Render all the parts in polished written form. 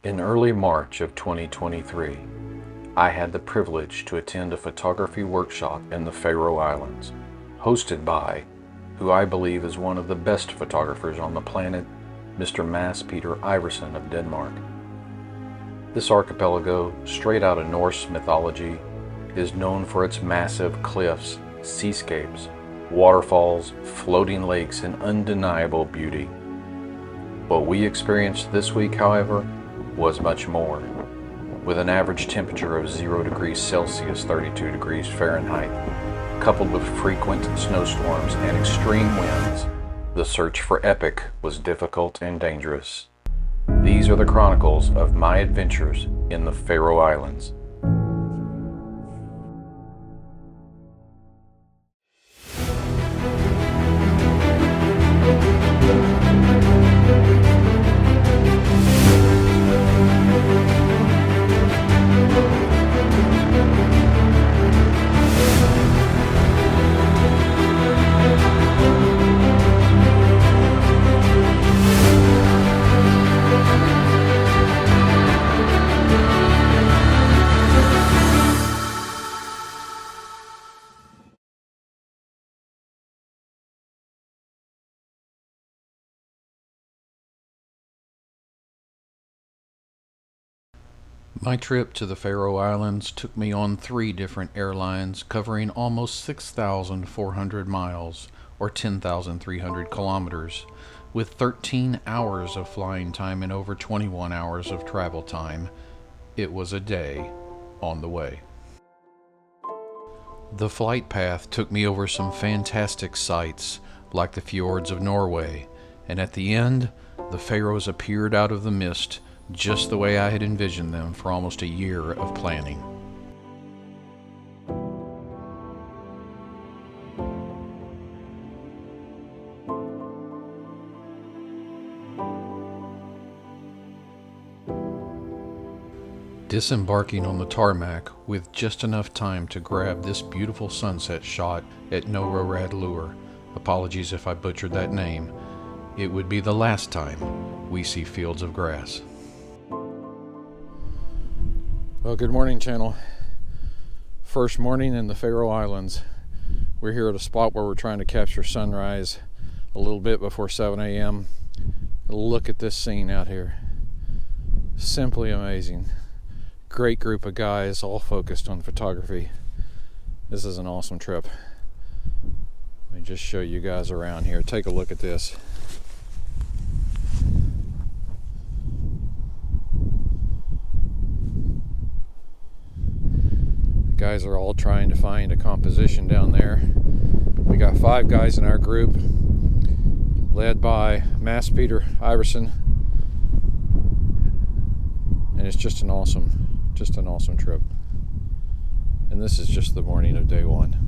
In early March of 2023, I had the privilege to attend a photography workshop in the Faroe Islands, hosted by, who I believe is one of the best photographers on the planet, Mr. Mads Peter Iversen of Denmark. This archipelago, straight out of Norse mythology, is known for its massive cliffs, seascapes, waterfalls, floating lakes, and undeniable beauty. What we experienced this week, however, was much more. With an average temperature of 0 degrees Celsius, 32 degrees Fahrenheit, coupled with frequent snowstorms and extreme winds, the search for epic was difficult and dangerous. These are the chronicles of my adventures in the Faroe Islands. My trip to the Faroe Islands took me on 3 different airlines covering almost 6,400 miles or 10,300 kilometers, with 13 hours of flying time and over 21 hours of travel time. It was a day on the way. The flight path took me over some fantastic sights like the fjords of Norway, and at the end, the Faroes appeared out of the mist just the way I had envisioned them for almost a year of planning. Disembarking on the tarmac with just enough time to grab this beautiful sunset shot at Norradlur. Apologies if I butchered that name. It would be the last time we see fields of grass. Well, good morning, channel. First morning in the Faroe Islands. We're here at a spot where we're trying to capture sunrise a little bit before 7 a.m. Look at this scene out here. Simply amazing. Great group of guys, all focused on photography. This is an awesome trip. Let me just show you guys around here. Take a look at this. Guys are all trying to find a composition down there. We got 5 guys in our group, led by Mads Peter Iversen, and it's just an awesome trip. And this is just the morning of day 1.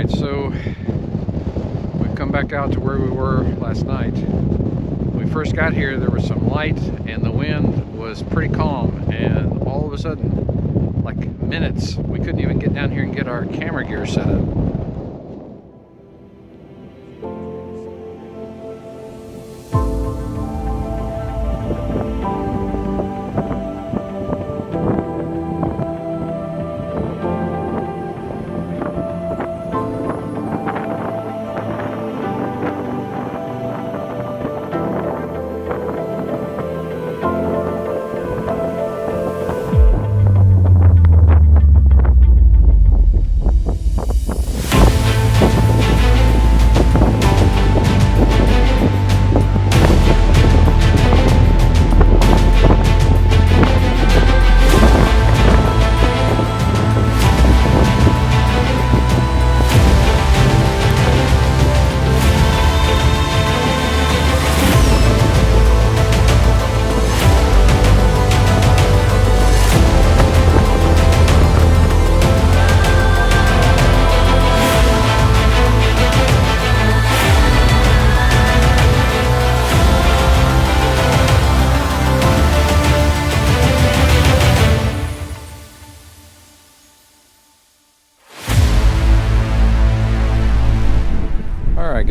So we've come back out to where we were last night. When we first got here, there was some light and the wind was pretty calm, and all of a sudden, like minutes, we couldn't even get down here and get our camera gear set up.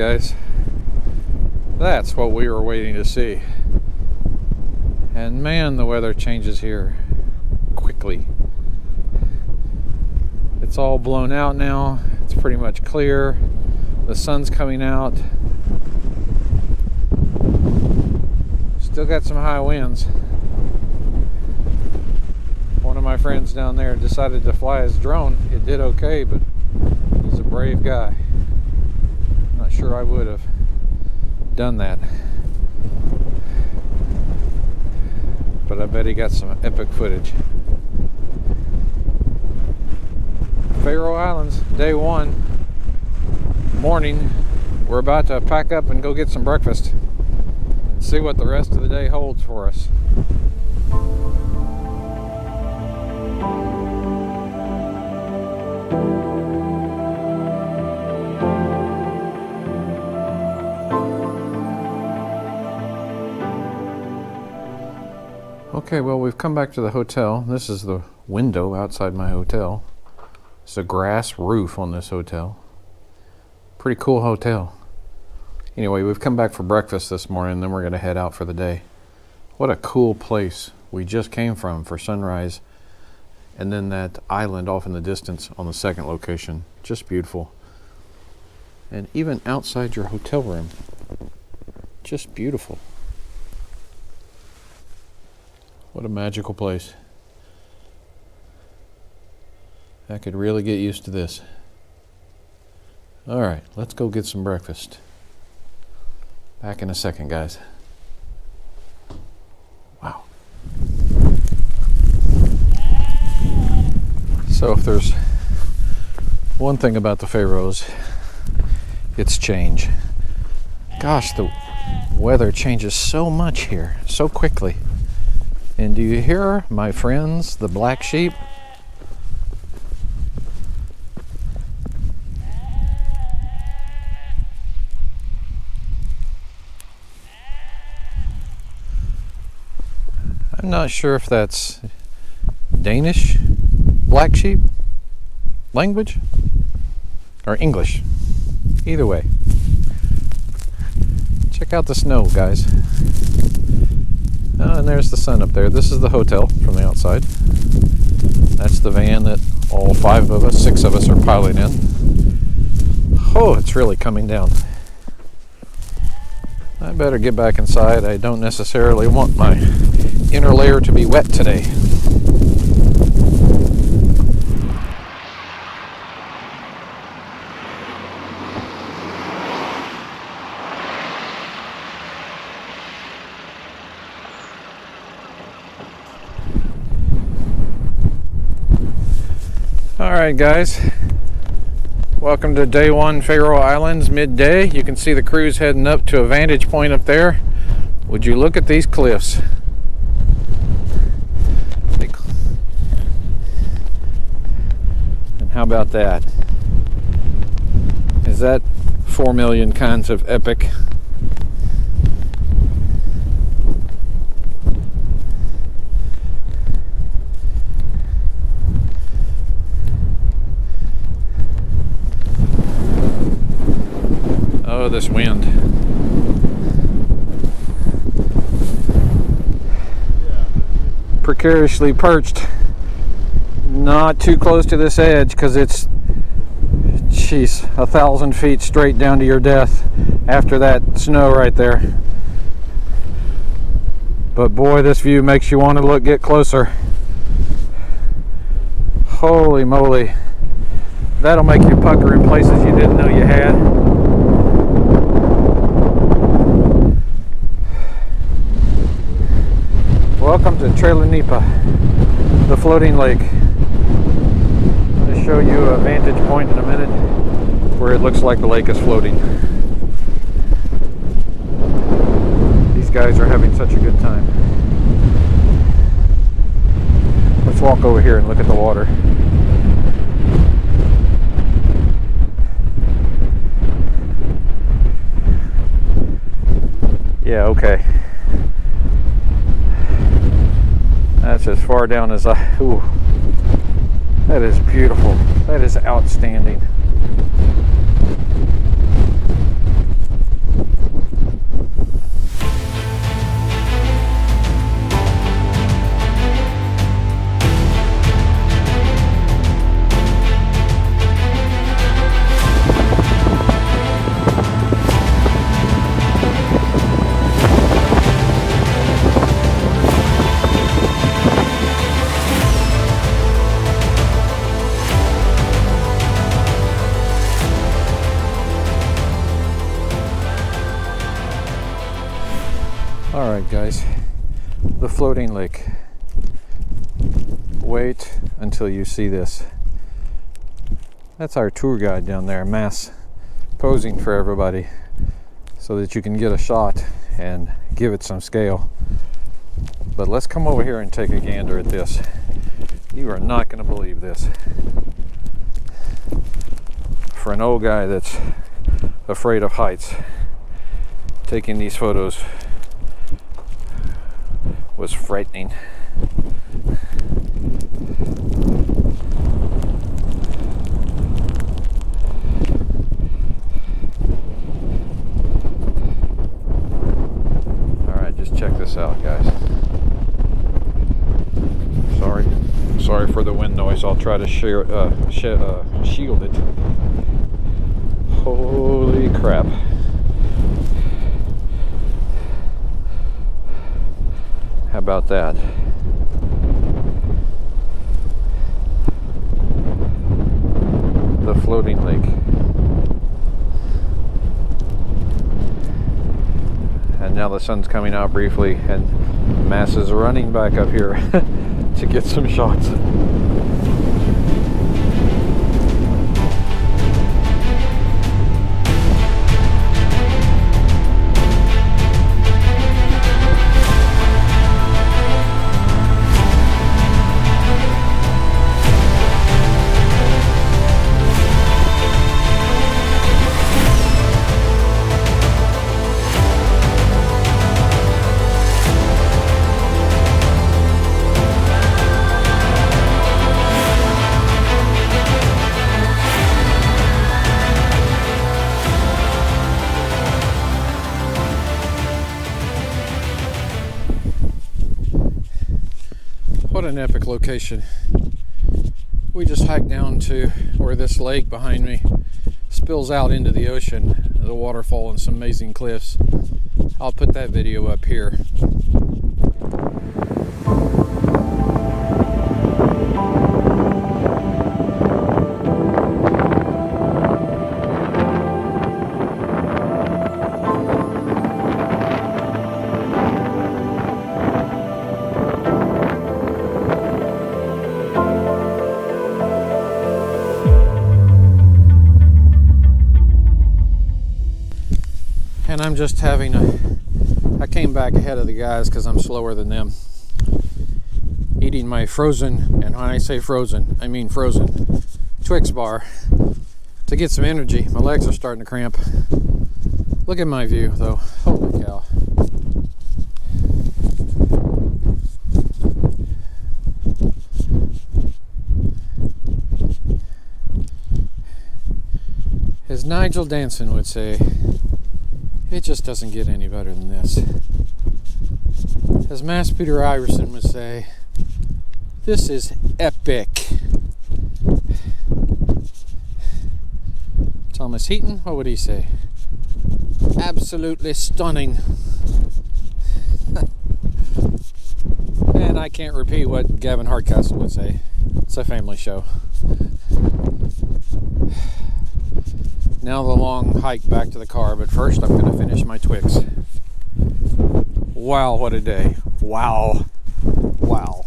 guys. That's what we were waiting to see. And man, the weather changes here quickly. It's all blown out now. It's pretty much clear. The sun's coming out. Still got some high winds. One of my friends down there decided to fly his drone. It did okay, but he's a brave guy. I'm not sure I would have done that. But I bet he got some epic footage. Faroe Islands, day one, morning. We're about to pack up and go get some breakfast and see what the rest of the day holds for us. Okay, well, we've come back to the hotel. This is the window outside my hotel. It's a grass roof on this hotel. Pretty cool hotel. Anyway, we've come back for breakfast this morning, then we're going to head out for the day. What a cool place we just came from for sunrise. And then that island off in the distance on the second location. Just beautiful. And even outside your hotel room, just beautiful. What a magical place. I could really get used to this. All right, let's go get some breakfast. Back in a second, guys. Wow. So if there's one thing about the Faroes, it's change. Gosh, the weather changes so much here, so quickly. And do you hear, my friends, the black sheep? I'm not sure if that's Danish black sheep language or English. Either way. Check out the snow, guys. Oh, and there's the sun up there. This is the hotel from the outside. That's the van that all six of us are piling in. Oh, it's really coming down. I better get back inside. I don't necessarily want my inner layer to be wet today. Alright guys, welcome to day one, Faroe Islands, midday. You can see the crew's heading up to a vantage point up there. Would you look at these cliffs? And how about that? Is that 4 million kinds of epic? Oh, this wind. Precariously perched, not too close to this edge because it's, geez, 1,000 feet straight down to your death after that snow right there. But boy, this view makes you want to get closer. Holy moly. That'll make you pucker in places you didn't know you had. Welcome to Trelanipa, the floating lake. I'm going to show you a vantage point in a minute where it looks like the lake is floating. These guys are having such a good time. Let's walk over here and look at the water. Yeah, okay. That's as far down as ooh, that is beautiful. That is outstanding. All right, guys, the floating lake. Wait until you see this. That's our tour guide down there, Mass, posing for everybody so that you can get a shot and give it some scale. But let's come over here and take a gander at this. You are not going to believe this. For an old guy that's afraid of heights, taking these photos was frightening. Check this out, guys. Sorry for the wind noise. I'll try to shield it. Holy crap. How about that? The floating lake. And now the sun's coming out briefly, and Mass is running back up here to get some shots. What an epic location. We just hiked down to where this lake behind me spills out into the ocean, the waterfall and some amazing cliffs. I'll put that video up here. And I'm just I came back ahead of the guys because I'm slower than them. Eating my frozen, and when I say frozen, I mean frozen, Twix bar to get some energy. My legs are starting to cramp. Look at my view though, holy cow. As Nigel Danson would say, it just doesn't get any better than this. As Mass Peter Iverson would say, this is epic. Thomas Heaton, what would he say? Absolutely stunning. And I can't repeat what Gavin Hardcastle would say. It's a family show. Now the long hike back to the car, but first I'm going to finish my Twix. Wow, what a day. Wow. Wow.